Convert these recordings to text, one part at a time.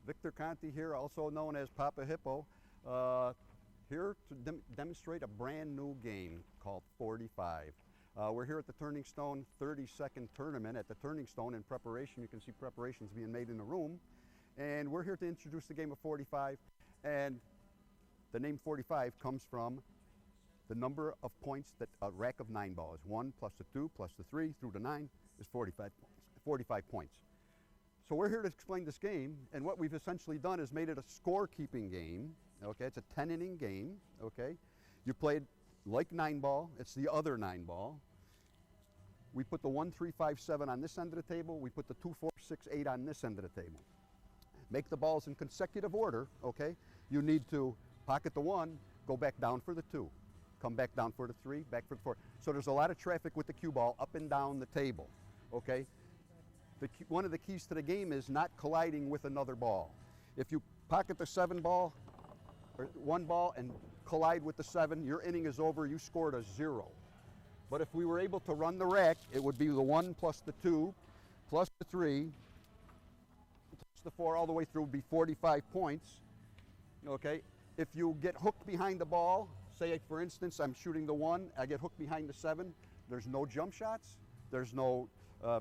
Victor Conti here, also known as Papa Hippo, here to demonstrate a brand new game called 45. We're here at the Turning Stone 30-second tournament at the Turning Stone in preparation. You can see preparations being made in the room. And we're here to introduce the game of 45. And the name 45 comes from the number of points that a rack of 9 ball is. 1 plus the 2 plus the 3 through the 9 is 45 points. So we're here to explain this game, and what we've essentially done is made it a score-keeping game. Okay, it's a 10-inning game. Okay, you played like 9 ball. It's the other 9 ball. We put the 1, 3, 5, 7 on this end of the table. We put the 2, 4, 6, 8 on this end of the table. Make the balls in consecutive order. Okay, you need to pocket the 1, go back down for the 2, come back down for the 3, back for the 4. So there's a lot of traffic with the cue ball up and down the table. Okay. One of the keys to the game is not colliding with another ball. If you pocket the 7 ball, or 1 ball, and collide with the 7, your inning is over, you scored a 0. But if we were able to run the rack, it would be the 1 plus the 2, plus the 3, plus the 4, all the way through would be 45 points. Okay, if you get hooked behind the ball, say for instance, I'm shooting the 1, I get hooked behind the 7, there's no jump shots, there's no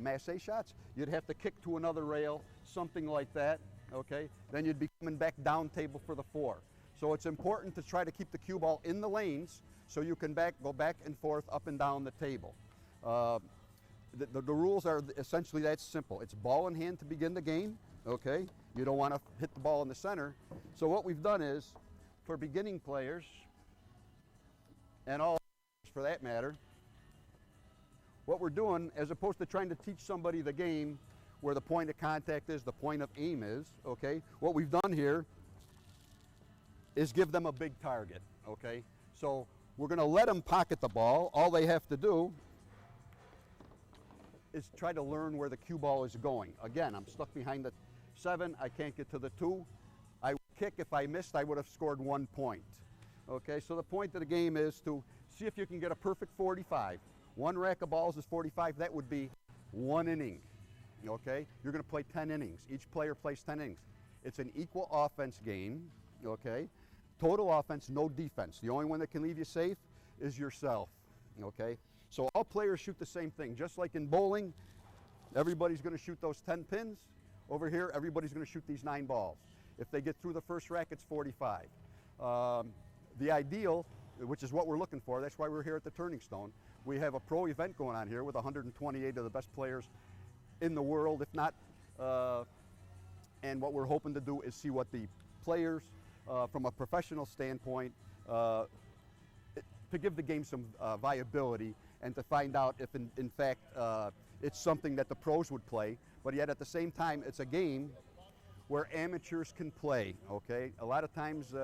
masse shots, you'd have to kick to another rail, something like that, okay? Then you'd be coming back down table for the 4. So it's important to try to keep the cue ball in the lanes so you can go back and forth, up and down the table. The rules are essentially that simple. It's ball in hand to begin the game, okay? You don't want to hit the ball in the center. So what we've done is, for beginning players, and all for that matter, what we're doing, as opposed to trying to teach somebody the game where the point of contact is, the point of aim is, okay? What we've done here is give them a big target, okay? So we're gonna let them pocket the ball. All they have to do is try to learn where the cue ball is going. Again, I'm stuck behind the 7, I can't get to the 2. I kick, if I missed, I would have scored 1 point. Okay, so the point of the game is to see if you can get a perfect 45. 1 rack of balls is 45, that would be 1 inning, okay? You're gonna play 10 innings. Each player plays 10 innings. It's an equal offense game, okay? Total offense, no defense. The only one that can leave you safe is yourself, okay? So all players shoot the same thing. Just like in bowling, everybody's gonna shoot those 10 pins. Over here, everybody's gonna shoot these 9 balls. If they get through the first rack, it's 45. The ideal, which is what we're looking for, that's why we're here at the Turning Stone. We have a pro event going on here with 128 of the best players in the world, if not, and what we're hoping to do is see what the players, from a professional standpoint, to give the game some viability and to find out if in fact it's something that the pros would play, but yet at the same time it's a game where amateurs can play, okay? A lot of times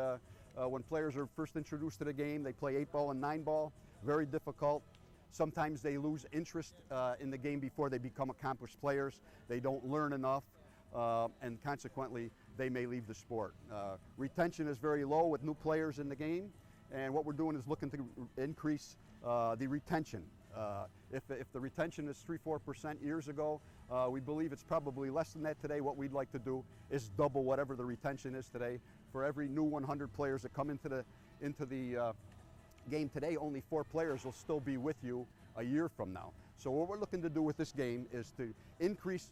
when players are first introduced to the game, they play 8 ball and 9 ball, very difficult. Sometimes they lose interest in the game before they become accomplished players. They don't learn enough, and consequently, they may leave the sport. Retention is very low with new players in the game, and what we're doing is looking to increase the retention. If the retention is 3–4% years ago, we believe it's probably less than that today. What we'd like to do is double whatever the retention is today. For every new 100 players that come into the game today, only 4 players will still be with you a year from now. So what we're looking to do with this game is to increase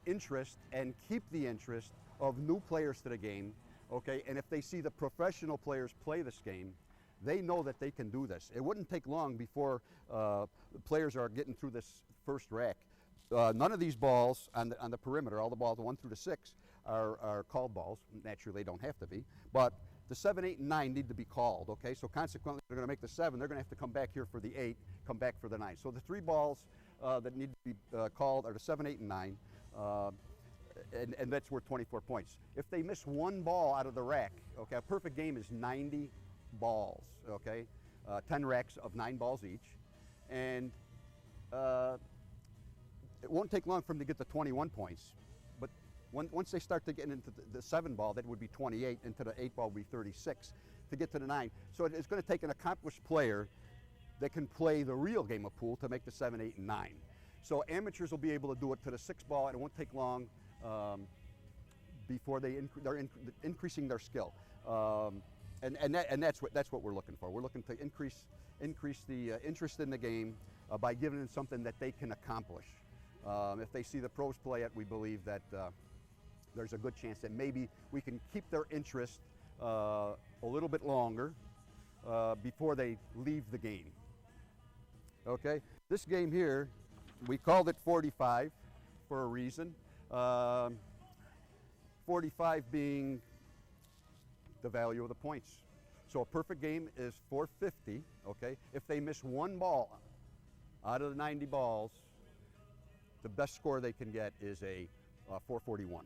interest and keep the interest of new players to the game, okay? And if they see the professional players play this game, they know that they can do this. It wouldn't take long before players are getting through this first rack. None of these balls on the perimeter, all the balls 1 through the 6, are called balls. Naturally, they don't have to be, but the 7, 8, and 9 need to be called, okay? So consequently, they're gonna make the 7, they're gonna have to come back here for the 8, come back for the 9. So the 3 balls that need to be called are the 7, 8, and 9, and that's worth 24 points. If they miss 1 ball out of the rack, okay, a perfect game is 90 balls, okay? 10 racks of 9 balls each, and it won't take long for them to get to 21 points. But once they start to get into the 7 ball, that would be 28, into the 8 ball would be 36 to get to the 9. So it's going to take an accomplished player that can play the real game of pool to make the 7, 8, and 9. So amateurs will be able to do it to the 6 ball, and it won't take long before they're increasing their skill. And that's what we're looking for. We're looking to increase the interest in the game by giving them something that they can accomplish. If they see the pros play it, we believe that there's a good chance that maybe we can keep their interest a little bit longer before they leave the game. Okay, this game here, we called it 45 for a reason. 45 being the value of the points. So a perfect game is 450, okay? If they miss one ball out of the 90 balls, the best score they can get is a 441.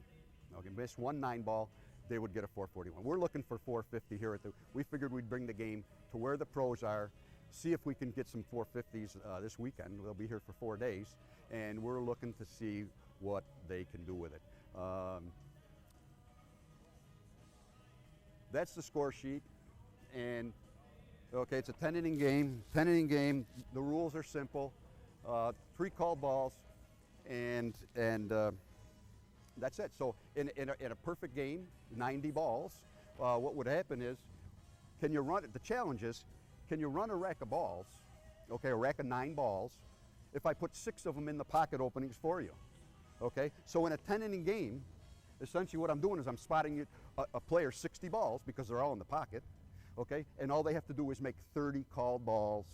Okay, miss one 9 ball, they would get a 441. We're looking for 450 here we figured we'd bring the game to where the pros are, see if we can get some 450s this weekend. They'll be here for 4 days, and we're looking to see what they can do with it. That's the score sheet, and okay, it's a 10-inning game. 10-inning game. The rules are simple: 3 called balls, and that's it. So in a perfect game, 90 balls, what would happen is, can you run? The challenge is, can you run a rack of balls? Okay, a rack of 9 balls. If I put 6 of them in the pocket openings for you, okay. So in a 10-inning game, essentially what I'm doing is I'm spotting a player 60 balls because they're all in the pocket, okay, and all they have to do is make 30 called balls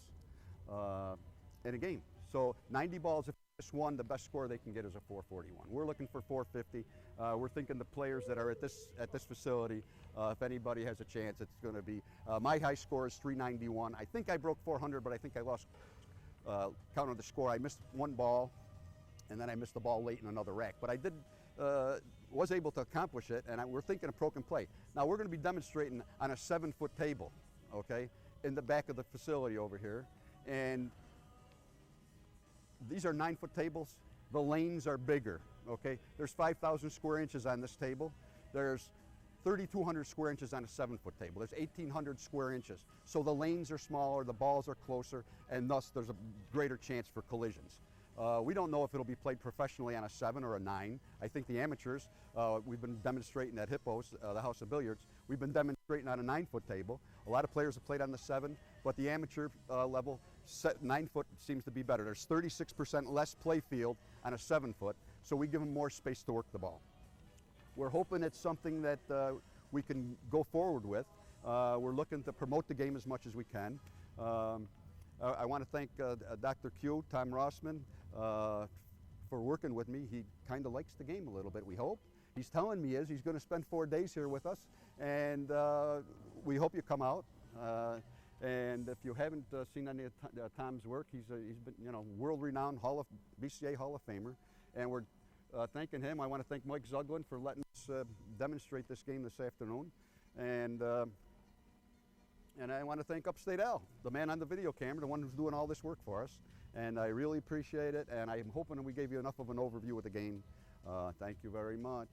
in a game. So 90 balls, if this one, the best score they can get is a 441. We're looking for 450. We're thinking the players that are at this facility, if anybody has a chance, it's going to be, my high score is 391. I think I broke 400, but I think I lost count of the score. I missed one ball, and then I missed the ball late in another rack. But I did, was able to accomplish it, and we're thinking of pro can play. Now we're going to be demonstrating on a 7-foot table, okay, in the back of the facility over here. And these are 9-foot tables. The lanes are bigger, okay? There's 5,000 square inches on this table. There's 3,200 square inches on a 7-foot table. There's 1,800 square inches. So the lanes are smaller, the balls are closer, and thus there's a greater chance for collisions. We don't know if it'll be played professionally on a 7 or a 9. I think the amateurs, we've been demonstrating at Hippos, the House of Billiards, we've been demonstrating on a 9-foot table. A lot of players have played on the 7, but the amateur level, 9-foot seems to be better. There's 36% less play field on a 7-foot, so we give them more space to work the ball. We're hoping it's something that we can go forward with. We're looking to promote the game as much as we can. I want to thank Dr. Q, Tom Rossman, for working with me. He kind of likes the game a little bit, we hope. He's telling me he's going to spend 4 days here with us, and we hope you come out. And if you haven't seen any of Tom's work, he's been, world-renowned BCA Hall of Famer, and we're thanking him. I want to thank Mike Zuglin for letting us demonstrate this game this afternoon, and I want to thank Upstate Al, the man on the video camera, the one who's doing all this work for us. And I really appreciate it, and I'm hoping that we gave you enough of an overview of the game. Thank you very much.